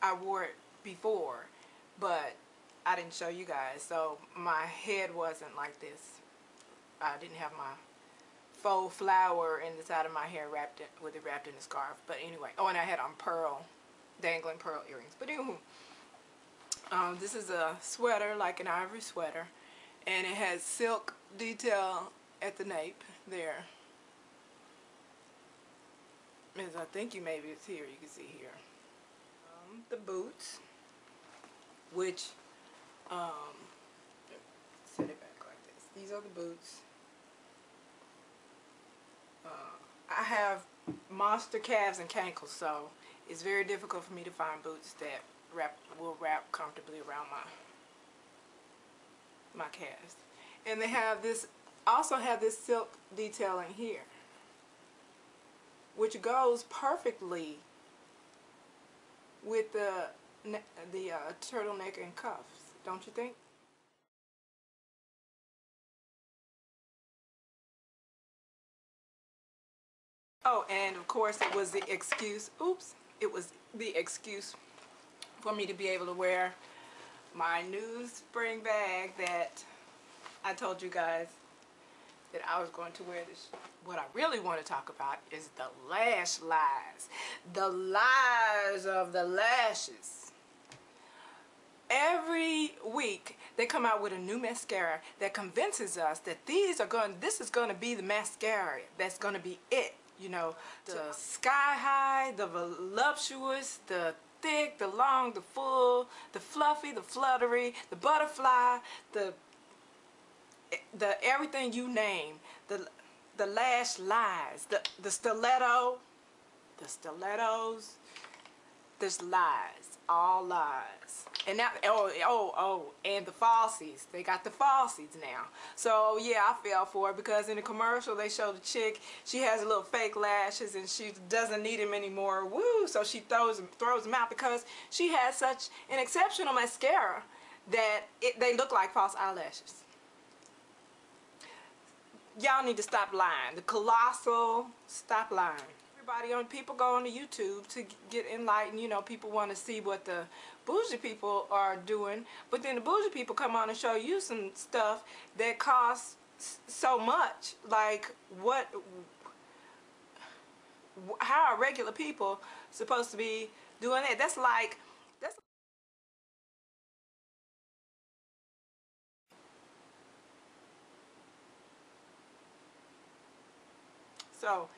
I wore it before, but I didn't show you guys, so my head wasn't like this. I didn't have my faux flower in the side of my hair wrapped in a scarf. But anyway, oh, and I had on dangling pearl earrings. But anywho, this is a sweater, like an ivory sweater, and it has silk detail at the nape there. As I think maybe it's here, you can see here. The boots, which set it back like this. These are the boots. I have monster calves and cankles, so it's very difficult for me to find boots that will wrap comfortably around my calves. And they have this, also have this silk detailing here, which goes perfectly with the turtleneck and cuffs, don't you think? Oh, and of course it was the excuse, oops, it was the excuse for me to be able to wear my new spring bag that I told you guys that I was going to wear this. What I really want to talk about is the lash lies. The lies of the lashes. Every week they come out with a new mascara that convinces us that this is going to be the mascara that's going to be it. You know, the sky high, the voluptuous, the thick, the long, the full, the fluffy, the fluttery, the butterfly, the everything you name, the lash lies, the stilettos, there's lies, all lies. And now, and the falsies. They got the falsies now. So yeah, I fell for it because in the commercial they show the chick, she has little fake lashes and she doesn't need them anymore. Woo! So she throws them out because she has such an exceptional mascara that they look like false eyelashes. Y'all need to stop lying. The colossal, stop lying. People go on to YouTube to get enlightened. You know, people want to see what the bougie people are doing, but then the bougie people come on and show you some stuff that costs so much. Like, how are regular people supposed to be doing that? That's so.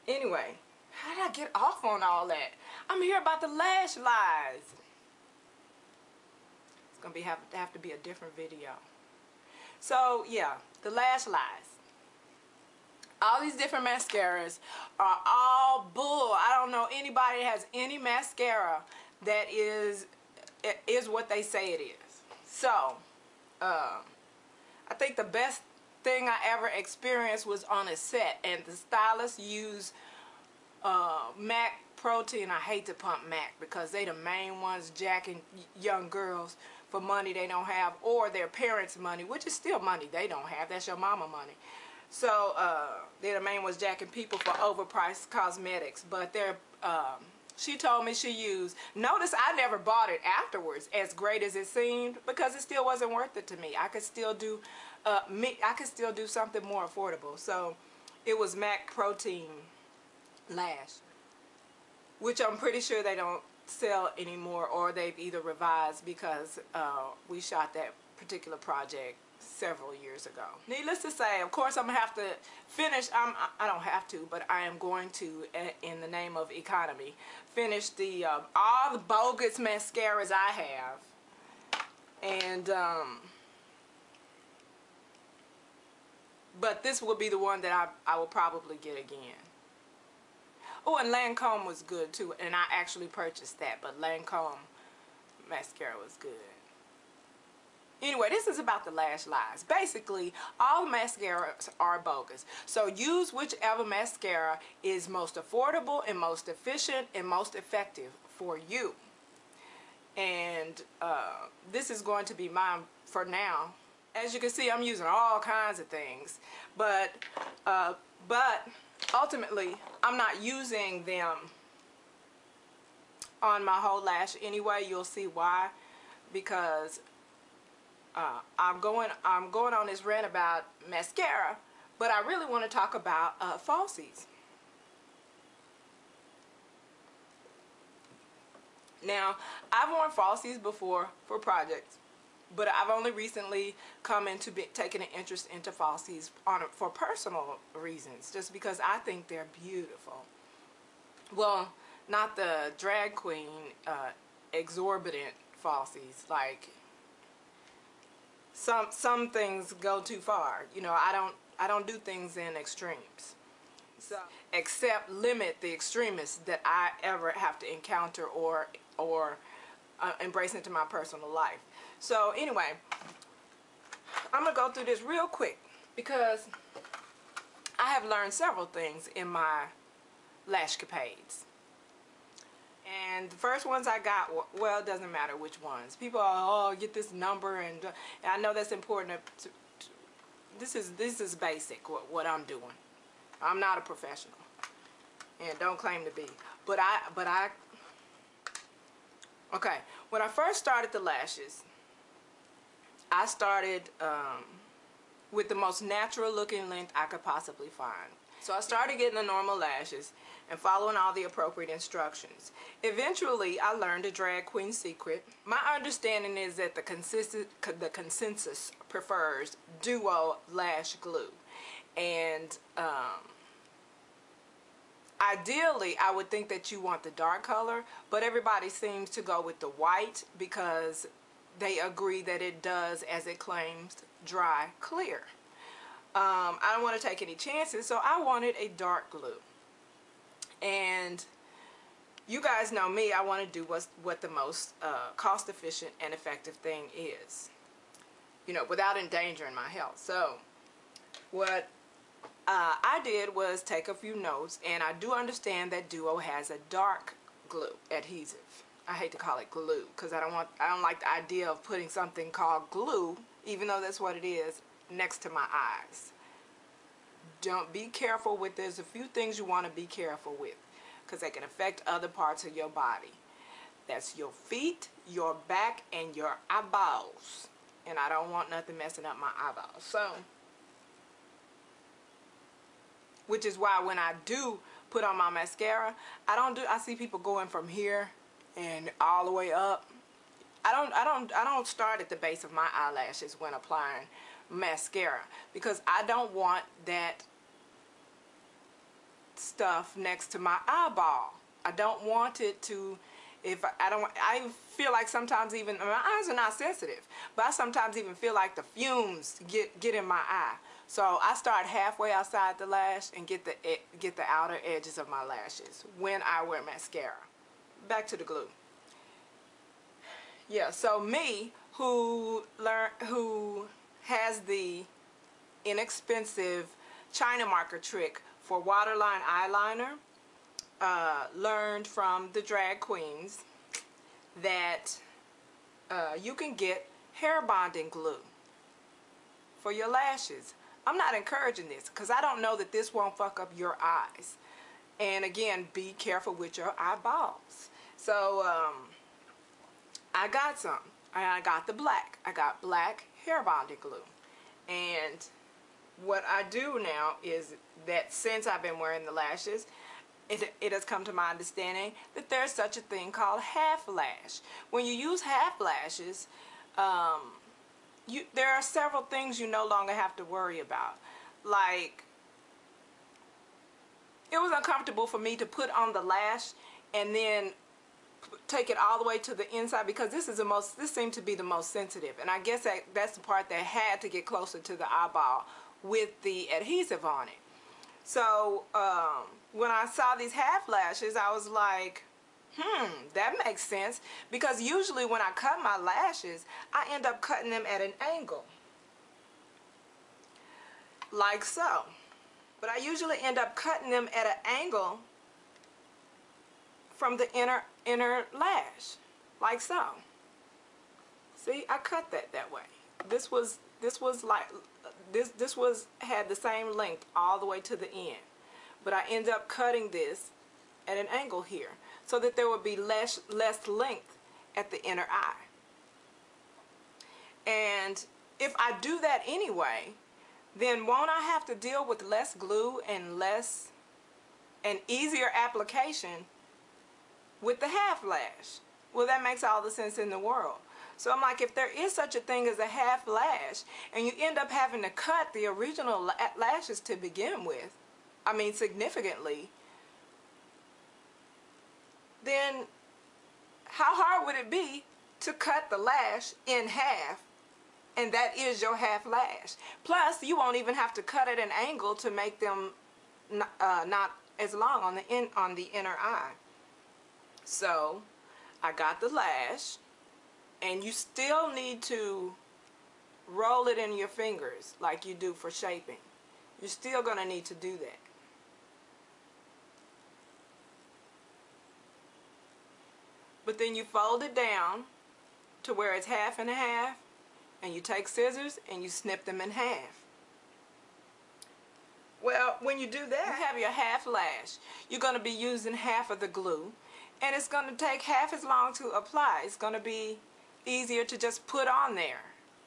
Anyway, how did I get off on all that? I'm here about the lash lies. It's gonna have to be a different video. So yeah, the lash lies. All these different mascaras are all bull. I don't know anybody that has any mascara that is what they say it is. So I think the best thing I ever experienced was on a set, and the stylist used MAC protein. I hate to pump MAC because they the main ones jacking young girls for money they don't have, or their parents' money, which is still money they don't have. That's your mama money. So they're the main ones jacking people for overpriced cosmetics. But they're she told me she used, notice I never bought it afterwards, as great as it seemed, because it still wasn't worth it to me. I could still do something more affordable. So it was MAC protein lash, which I'm pretty sure they don't sell anymore, or they've either revised because we shot that particular project several years ago. Needless to say, of course I'm gonna have to finish, I don't have to, but I am going to, in the name of economy, finish the all the bogus mascaras I have. And but this will be the one that I will probably get again. Oh, and Lancome was good too, and I actually purchased that, but Lancome mascara was good. Anyway, this is about the lash lies. Basically, all mascaras are bogus. So use whichever mascara is most affordable and most efficient and most effective for you. And this is going to be mine for now. As you can see, I'm using all kinds of things, but ultimately I'm not using them on my whole lash anyway. You'll see why, because I'm going on this rant about mascara, but I really want to talk about falsies. Now, I've worn falsies before for projects, but I've only recently come into taking an interest into falsies for personal reasons, just because I think they're beautiful. Well, not the drag queen exorbitant falsies. Like some things go too far. You know, I don't do things in extremes. So, except limit the extremists that I ever have to encounter or embrace into my personal life. So anyway, I'm gonna go through this real quick because I have learned several things in my lash capades. And the first ones I got, well, it doesn't matter which ones. People are, oh, get this number, and I know that's important. This is basic what I'm doing. I'm not a professional, and don't claim to be. But I. Okay, when I first started the lashes, I started with the most natural looking length I could possibly find. So I started getting the normal lashes and following all the appropriate instructions. Eventually, I learned a drag queen secret. My understanding is that the consensus prefers duo lash glue. And ideally, I would think that you want the dark color, but everybody seems to go with the white because they agree that it does, as it claims, dry clear. I don't want to take any chances, so I wanted a dark glue. And you guys know me, I want to do what the most cost efficient and effective thing is, you know, without endangering my health. So what I did was take a few notes, and I do understand that Duo has a dark glue adhesive. I hate to call it glue because I don't like the idea of putting something called glue, even though that's what it is, next to my eyes. Don't be careful with, there's a few things you want to be careful with because they can affect other parts of your body. That's your feet, your back, and your eyeballs. And I don't want nothing messing up my eyeballs. So, which is why when I do put on my mascara, I see people going from here and all the way up. I don't start at the base of my eyelashes when applying mascara because I don't want that stuff next to my eyeball. I don't want it to, I feel like sometimes even, my eyes are not sensitive, but I sometimes even feel like the fumes get in my eye. So I start halfway outside the lash and get the outer edges of my lashes when I wear mascara. Back to the glue. Yeah, so me, who has the inexpensive China marker trick for waterline eyeliner, learned from the drag queens that you can get hair bonding glue for your lashes. I'm not encouraging this because I don't know that this won't fuck up your eyes. And again, be careful with your eyeballs. So I got some. I got the black. I got black hair bonding glue. And what I do now is that since I've been wearing the lashes, it has come to my understanding that there's such a thing called half lash. When you use half lashes, there are several things you no longer have to worry about. Like, it was uncomfortable for me to put on the lash and then take it all the way to the inside because this seemed to be the most sensitive, and I guess that's the part that had to get closer to the eyeball with the adhesive on it. So when I saw these half lashes, I was like, that makes sense, because usually when I cut my lashes, I end up cutting them at an angle, like so. But I usually end up cutting them at an angle from the inner lash, like so. See, I cut that way. This had the same length all the way to the end, but I end up cutting this at an angle here. so that there would be less length at the inner eye. And if I do that anyway, then won't I have to deal with less glue and easier application with the half lash? Well, that makes all the sense in the world. So I'm like, if there is such a thing as a half lash and you end up having to cut the original lashes to begin with, I mean significantly, then how hard would it be to cut the lash in half, and that is your half lash? Plus, you won't even have to cut at an angle to make them not as long on the inner eye. So I got the lash, and you still need to roll it in your fingers like you do for shaping. You're still going to need to do that. But then you fold it down to where it's half and a half, and you take scissors and you snip them in half. Well, when you do that, you have your half lash. You're going to be using half of the glue, and it's going to take half as long to apply. It's going to be easier to just put on there,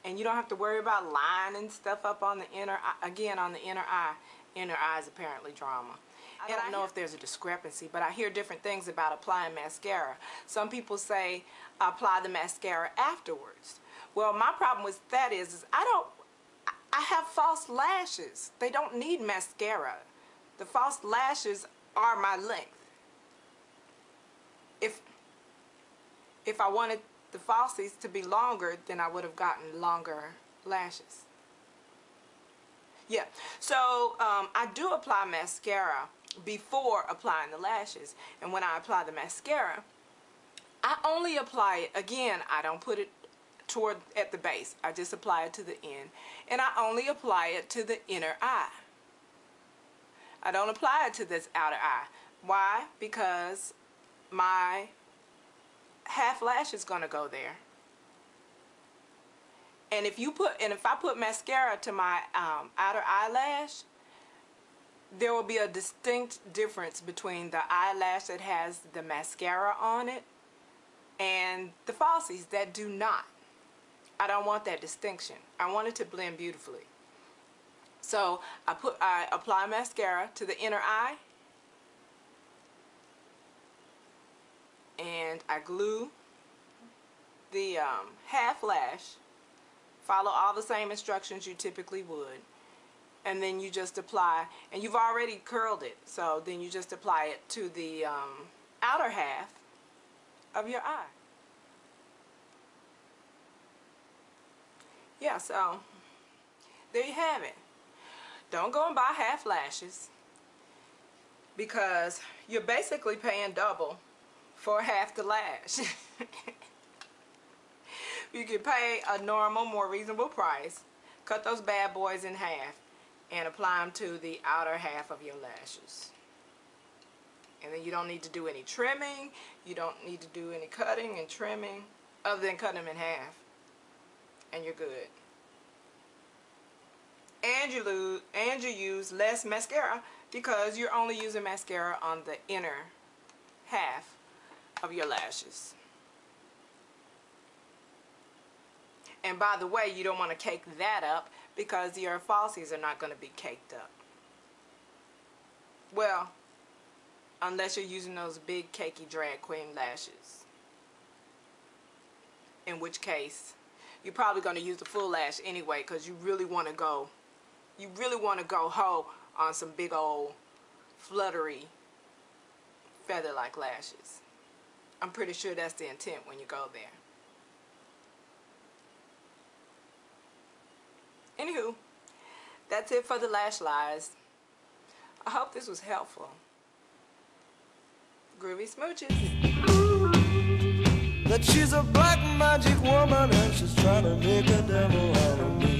and you don't have to worry about lining stuff up on the inner eye. Again, on the inner eye. Inner eye is apparently drama. I don't know if there's a discrepancy, but I hear different things about applying mascara. Some people say apply the mascara afterwards. Well, my problem with that is I have false lashes. They don't need mascara. The false lashes are my length. If I wanted the falsies to be longer, then I would have gotten longer lashes. Yeah, so I do apply mascara before applying the lashes, and when I apply the mascara, I only apply it, again, I don't put it at the base. I just apply it to the end, and I only apply it to the inner eye. I don't apply it to this outer eye. Why? Because my half lash is going to go there. And if I put mascara to my outer eyelash, there will be a distinct difference between the eyelash that has the mascara on it and the falsies that do not. I don't want that distinction. I want it to blend beautifully. So I apply mascara to the inner eye, and I glue the half lash. Follow all the same instructions you typically would, and then you just apply, and you've already curled it, so then you just apply it to the outer half of your eye. Yeah, so there you have it. Don't go and buy half lashes, because you're basically paying double for half the lash. You can pay a normal, more reasonable price, cut those bad boys in half, and apply them to the outer half of your lashes. And then you don't need to do any trimming, you don't need to do any cutting and trimming, other than cutting them in half, and you're good. And you use less mascara, because you're only using mascara on the inner half of your lashes. And by the way, you don't want to cake that up, because your falsies are not going to be caked up. Well, unless you're using those big cakey drag queen lashes, in which case you're probably going to use the full lash anyway, because you really want to go ho on some big old fluttery feather-like lashes. I'm pretty sure that's the intent when you go there. Anywho, that's it for the lash lies. I hope this was helpful. Groovy smooches. That she's a black magic woman and she's trying to make a devil out of me.